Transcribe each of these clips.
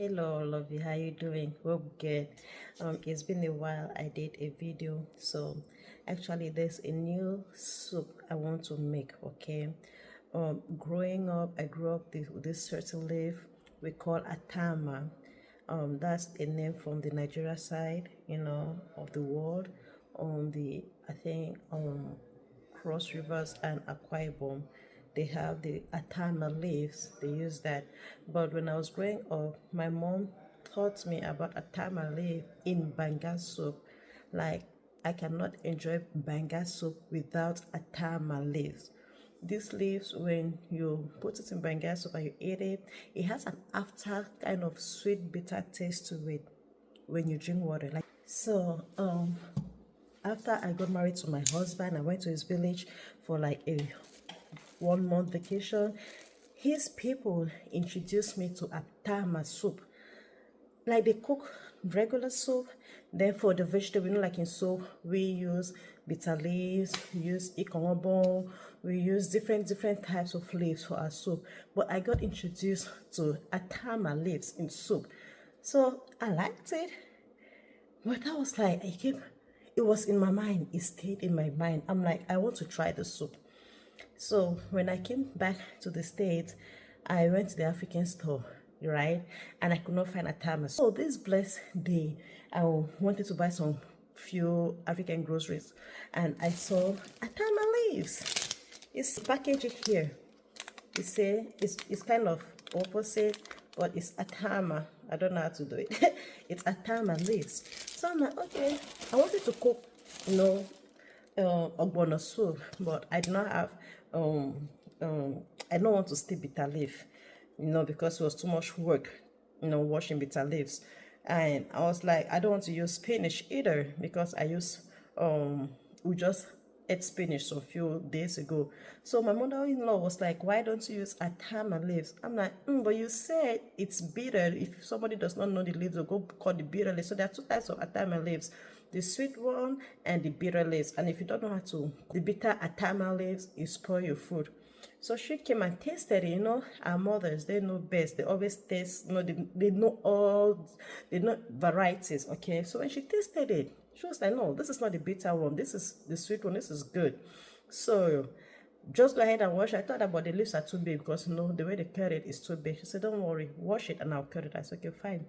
Hello, lovey. How you doing? Hope good. It's been a while. I did a video, so actually, there's a new soup I want to make. Okay. Growing up, I grew up with this certain leaf we call Atama. That's a name from the Nigeria side, of the world. On the I think Cross Rivers and Akwa Ibom, they have the Atama leaves. They use that. But when I was growing up, my mom taught me about Atama leaf in banga soup. Like, I cannot enjoy banga soup without Atama leaves. These leaves, when you put it in banga soup and you eat it, it has an after kind of sweet bitter taste to it when you drink water. Like so, after I got married to my husband, I went to his village for like a 1 month vacation. His people introduced me to Atama soup. Like, they cook regular soup, then for the vegetable, like in soup, we use bitter leaves, we use ikongobo, we use different types of leaves for our soup. But I got introduced to Atama leaves in soup, so I liked it. But I was like, it was in my mind, it stayed in my mind. I'm like, I want to try the soup. So when I came back to the States, I went to the African store, right? And I could not find Atama. So this blessed day, I wanted to buy some few African groceries, and I saw Atama leaves. It's packaged here. You say it's kind of opposite, but it's Atama. I don't know how to do it. It's Atama leaves. So I'm like, okay, I wanted to cook, ogbono soup, but I do not have I don't want to steep bitter leaf, because it was too much work, washing bitter leaves. And I was like, I don't want to use spinach either, because we just ate spinach a few days ago. So my mother-in-law was like, why don't you use Atama leaves? I'm like, but you said it's bitter. If somebody does not know the leaves, they'll go call the bitter leaves. So there are two types of Atama leaves, the sweet one and the bitter leaves. And if you don't know how to, the bitter Atama leaves, you spoil your food. So she came and tasted it. Our mothers, they know best. They always taste, they know varieties, okay? So when she tasted it, she was like, no, this is not the bitter one. This is the sweet one. This is good. So just go ahead and wash it. I thought about the leaves are too big, because, the way they cut it is too big. She said, don't worry, wash it and I'll cut it. I said, okay, fine.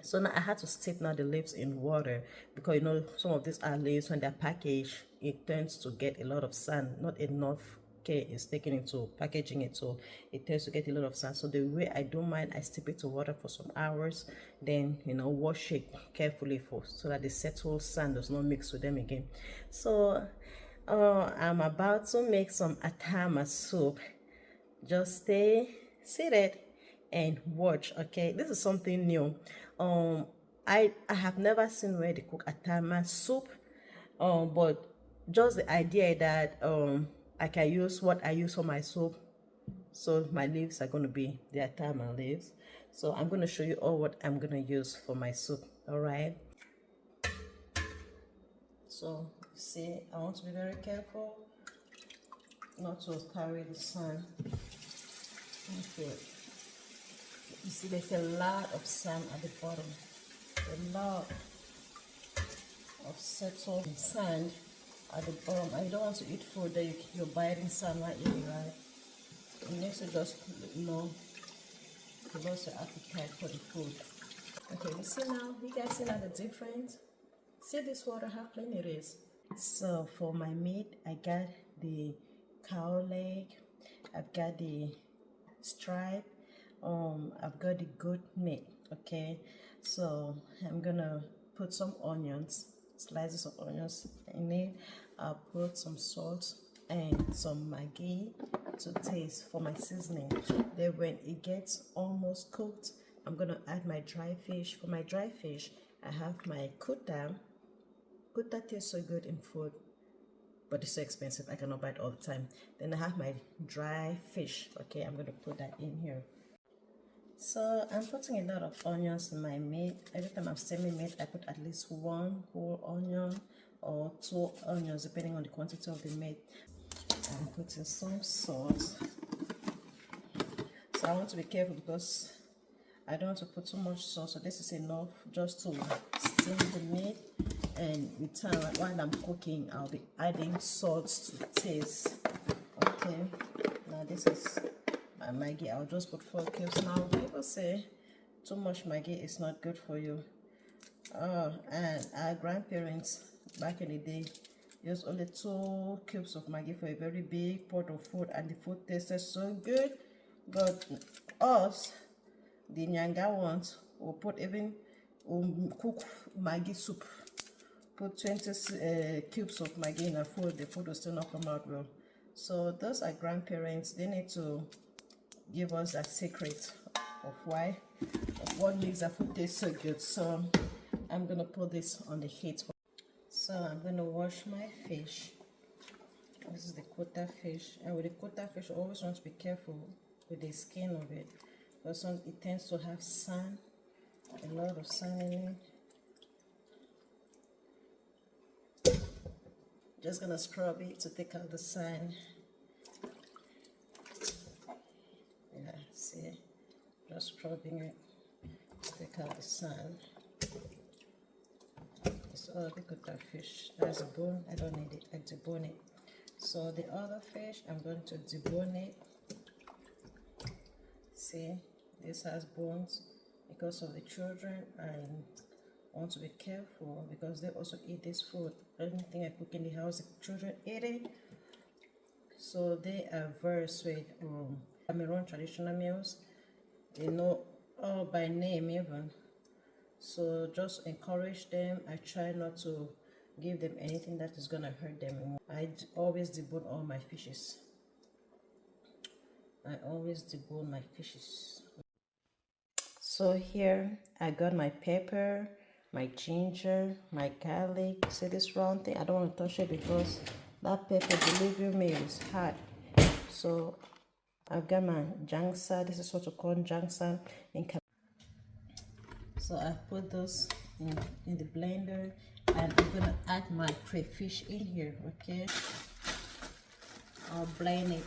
So now I had to steep now the leaves in water, because some of these are leaves, when they're packaged, it tends to get a lot of sun, not enough care is taken into packaging it, so it tends to get a lot of sun. So the way I do mine, I steep it to water for some hours, then wash it carefully so that the settled sand does not mix with them again. So I'm about to make some Atama soup. Just stay seated and watch. Okay, this is something new. I have never seen where they cook Atama soup, but just the idea that I can use what I use for my soup, so my leaves are going to be the Atama leaves. So I'm going to show you all what I'm going to use for my soup. All right, so see, I want to be very careful not to carry the sun. Okay, you see there's a lot of sand at the bottom, a lot of settled sand at the bottom. I don't want to eat food that you're biting sand right here, right? It makes it just, lose your appetite for the food. Okay, you see now, you guys see now the difference? See this water, how clean it is. So for my meat, I got the cow leg, I've got the stripe, I've got the goat meat. Okay, so I'm gonna put some onions, slices of onions in it. I'll put some salt and some Maggi to taste for my seasoning. Then when it gets almost cooked, I'm gonna add my dry fish. For my dry fish, I have my kuta. Kuta tastes so good in food, but it's so expensive, I cannot buy it all the time. Then I have my dry fish. Okay, I'm gonna put that in here. So I'm putting a lot of onions in my meat. Every time I'm steaming meat, I put at least 1 whole onion or 2 onions, depending on the quantity of the meat. I'm putting some salt. So I want to be careful, because I don't want to put too much sauce, so this is enough just to steam the meat. And with time, while I'm cooking, I'll be adding salt to taste. Okay, now this is my Maggi. I'll just put 4 cubes. Now people say too much Maggi is not good for you. And our grandparents back in the day used only 2 cubes of Maggi for a very big pot of food, and the food tasted so good. But us, the Nyanga ones, will put even cook Maggi soup. Put 20 cubes of Maggi in a food, the food will still not come out well. So those are grandparents. They need to give us a secret of why, of what makes the food taste so good. So I'm gonna put this on the heat. So I'm gonna wash my fish. This is the quota fish, and with the quota fish, I always want to be careful with the skin of it, because it tends to have sand, a lot of sand in it. Just gonna scrub it to take out the sand. Yeah, see, just scrubbing it to take out the sand. It's all the quota fish. There's a bone, I don't need it, I debone it. So the other fish, I'm going to debone it. See, this has bones. Because of the children, I want to be careful, because they also eat this food. Anything I cook in the house, the children eat it. So they are very sweet. Cameroon traditional meals, they know all by name even. So just encourage them. I try not to give them anything that is gonna hurt them. I always debone all my fishes. I always debone my fishes. So here I got my pepper, my ginger, my garlic. See this round thing? I don't want to touch it because that pepper, believe me, is hot. So I've got my jangsa. This is what we call jangsa in Cameroon. So I've put those in the blender, and I'm gonna add my crayfish in here. Okay, I'll blend it.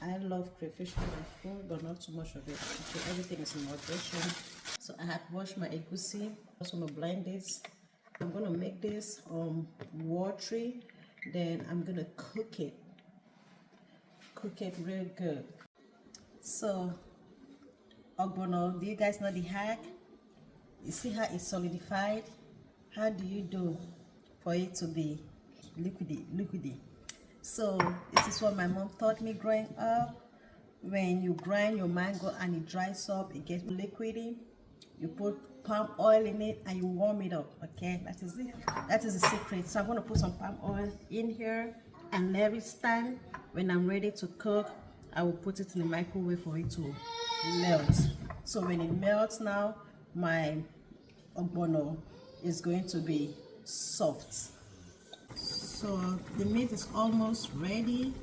I love crayfish in my food, but not too much of it. Okay, everything is in moderation. So I have washed my egusi. I also want to blend this. I'm gonna make this watery. Then I'm gonna cook it. Cook it real good. So ogbono, do you guys know the hack? You see how it's solidified? How do you do for it to be liquidy? So this is what my mom taught me growing up. When you grind your mango and it dries up, it gets liquidy. You put palm oil in it and you warm it up. Okay, that is it. That is the secret. So I'm going to put some palm oil in here and let it stand. When I'm ready to cook, I will put it in the microwave for it to melt. So when it melts now, my ogbono is going to be soft. So the meat is almost ready.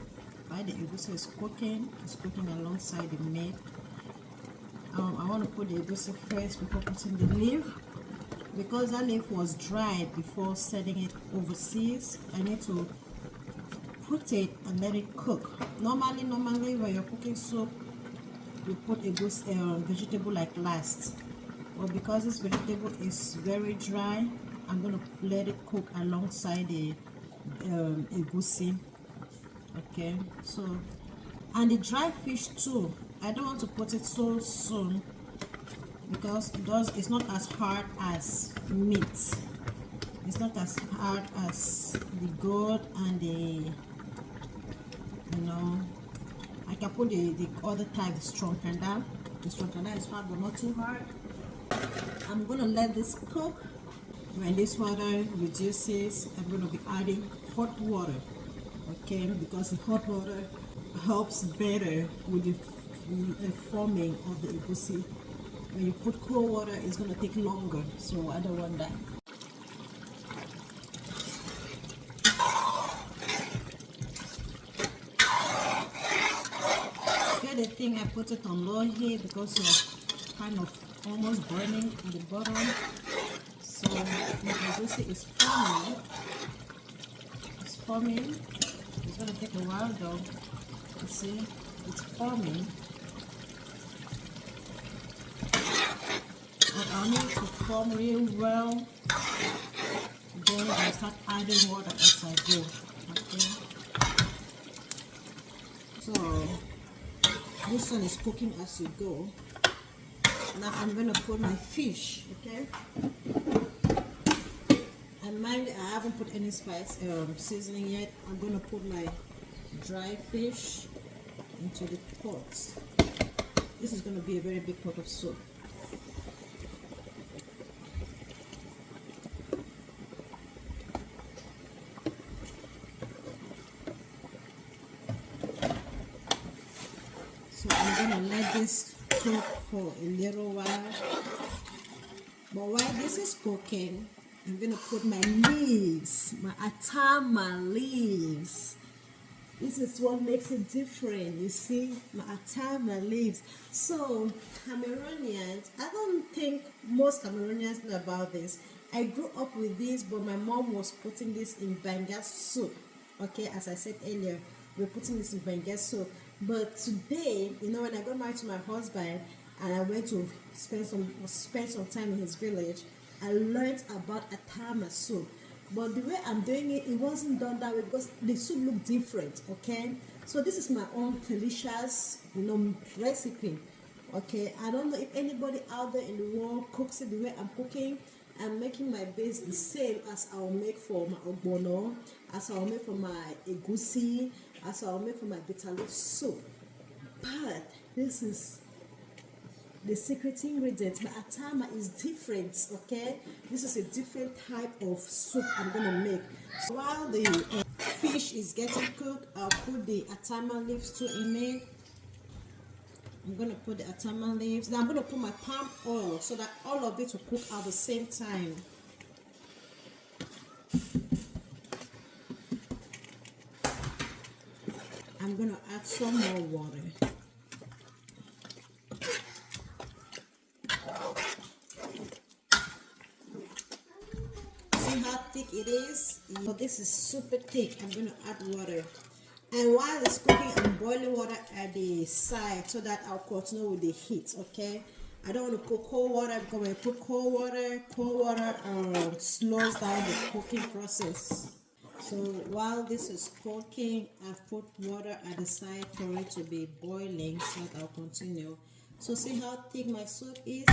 While the egusi is cooking, it's cooking alongside the meat. I want to put the egusi first before putting the leaf, because that leaf was dried before setting it overseas. I need to put it and let it cook. Normally when you're cooking soup, you put egusi vegetable like last. But because this vegetable is very dry, I'm going to let it cook alongside the egusi. Okay, so, and the dry fish too, I don't want to put it so soon, because it's not as hard as meat. It's not as hard as the goat and the, I can put the other type, the strong kanda. The strong kanda is hard but not too hard. I'm gonna let this cook. When this water reduces, I'm going to be adding hot water, okay, because the hot water helps better with the forming of the egusi. When you put cold water, it's going to take longer, so I don't want that. Okay, the thing I put it on low heat because it's kind of almost burning at the bottom. So my egusi is forming. It's forming. It's gonna take a while though. You see, it's forming. want it to form real well, then I start adding water as I go. Okay. So this one is cooking as you go. Now I'm gonna put my fish. Okay. And mind, I haven't put any spice seasoning yet. I'm gonna put my dry fish into the pot. This is gonna be a very big pot of soup. So I'm gonna let this cook for a little while. But while this is cooking, I'm gonna put my leaves, my Atama leaves. This is what makes it different. You see, my Atama leaves. So Cameroonians, I don't think most Cameroonians know about this. I grew up with this, but my mom was putting this in banga soup. Okay, as I said earlier, we're putting this in banga soup. But today, you know, when I got married to my husband and I went to spend some time in his village, I learned about Atama soup. But the way I'm doing it, it wasn't done that way because the soup looked different. Okay, so this is my own delicious, recipe. Okay, I don't know if anybody out there in the world cooks it the way I'm cooking. I'm making my base the same as I'll make for my ogbono, as I'll make for my egusi, as I'll make for my bitter leaf soup. But this is the secret ingredient. My Atama is different. Okay, this is a different type of soup I'm gonna make. So while the fish is getting cooked, I'll put the Atama leaves too in it. I'm gonna put the Atama leaves. Now I'm gonna put my palm oil so that all of it will cook at the same time. I'm gonna add some more water. How thick it is, but this is super thick. I'm going to add water, and while it's cooking, I'm boiling water at the side so that I'll continue with the heat. Okay, I don't want to put cold water because when I put cold water slows down the cooking process. So while this is cooking, I've put water at the side for it to be boiling, so that I'll continue. So see how thick my soup is.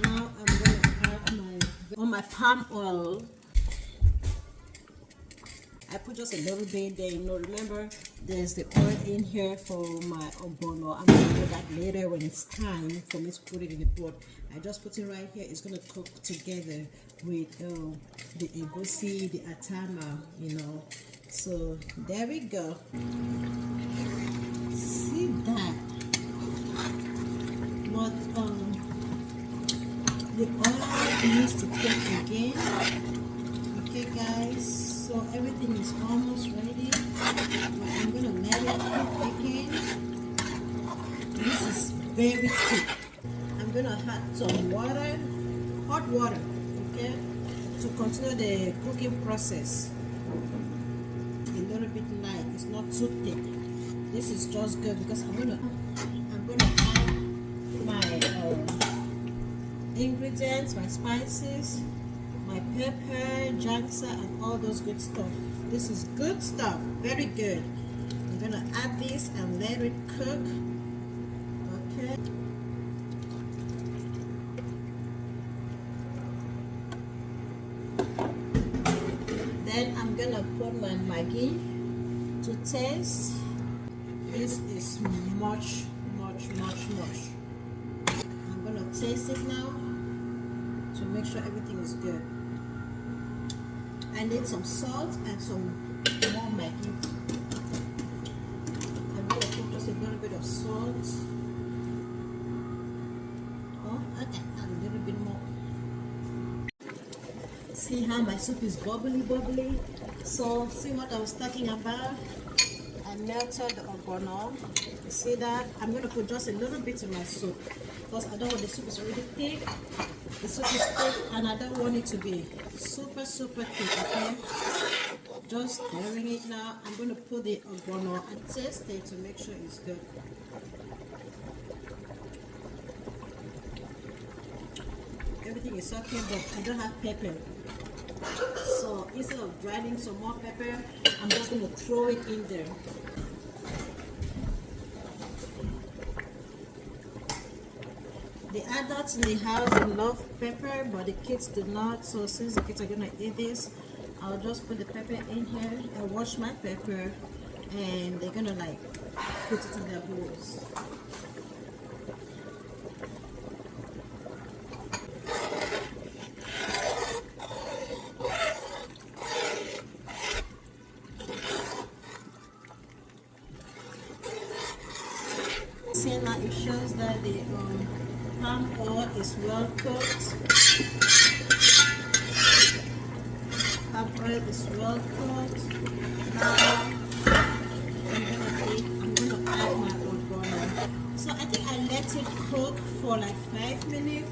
Now I'm going to add my palm oil. I put just a little bit there, remember there's the oil in here for my ogbono. I'm going to do that later when it's time for me to put it in the pot. I just put it right here. It's going to cook together with the egusi, the atama, So there we go. See that? But the oil needs to cook again. Okay, guys. So everything is almost ready. But I'm gonna let it cook again. This is very quick. I'm gonna add some water, hot water, okay, to continue the cooking process. A little bit light. It's not too thick. This is just good because I'm gonna add my ingredients, my spices, my pepper, jangsa, and all those good stuff. This is good stuff, very good. I'm gonna add this and let it cook. Okay. Then I'm gonna put my Maggi to taste. This is much. I'm gonna taste it now to make sure everything is good. I need some salt and some more Maggi. I'm going to put just a little bit of salt. Oh, I can add a little bit more. See how my soup is bubbly. So see what I was talking about? I melted the ogbono. You see that? I'm going to put just a little bit in my soup because I don't want the soup is really thick. The soup is thick and I don't want it to be super thick. Okay, just stirring it now. I'm going to put the ogbono and taste it to make sure it's good. Everything everything is okay, but I don't have pepper. So instead of grinding some more pepper, I'm just going to throw it in there. The adults in the house, they love pepper, but the kids do not. So since the kids are going to eat this, I'll just put the pepper in here and wash my pepper, and they're going to like put it in their bowls. See, now it shows that the palm oil is well cooked. Palm oil is well cooked. Now I'm gonna add my oregano. So I think I let it cook for like 5 minutes,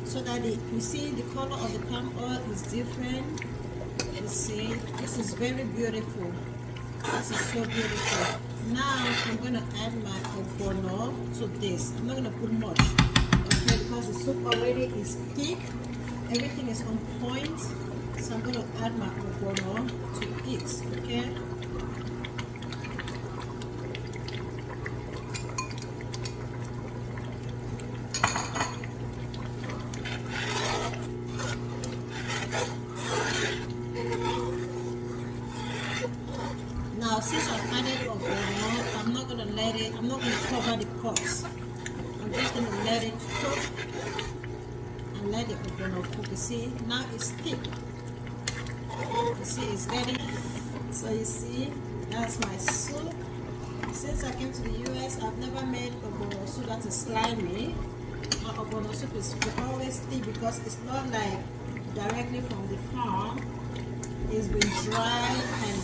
so that you see the color of the palm oil is different. You see, this is very beautiful. This is so beautiful. Now I'm gonna add my oregano to this. I'm not gonna put much, okay, because the soup already is thick. Everything is on point. So I'm gonna add my oregano to it, okay. Now, since I've added oregano, I'm not going to cover the pots. I'm just going to let it cook and let the oregano cook. You see, now it's thick. You see, it's getting, so you see, that's my soup. Since I came to the US, I've never made oregano soup that is slimy. My oregano soup is always thick because it's not like directly from the farm. It's been dried and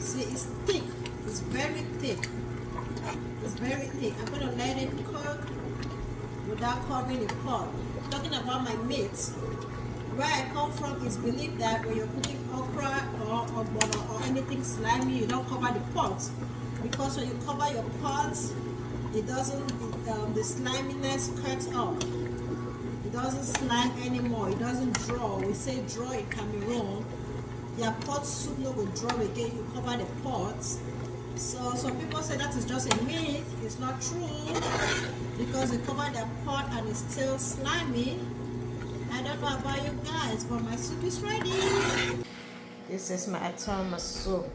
see, it's thick. It's very thick. It's very thick. I'm gonna let it cook without covering the pot. Talking about my meat, where I come from is believed that when you're cooking okra or anything slimy, you don't cover the pot, because when you cover your pot, it doesn't. The sliminess cuts off. It doesn't slime anymore. It doesn't draw. We say draw in Cameroon. Your pot soup no will draw again if you cover the pot. So some people say that is just a myth. It's not true, because they cover their pot and it's still slimy. I don't know about you guys, but my soup is ready. This is my Atama soup.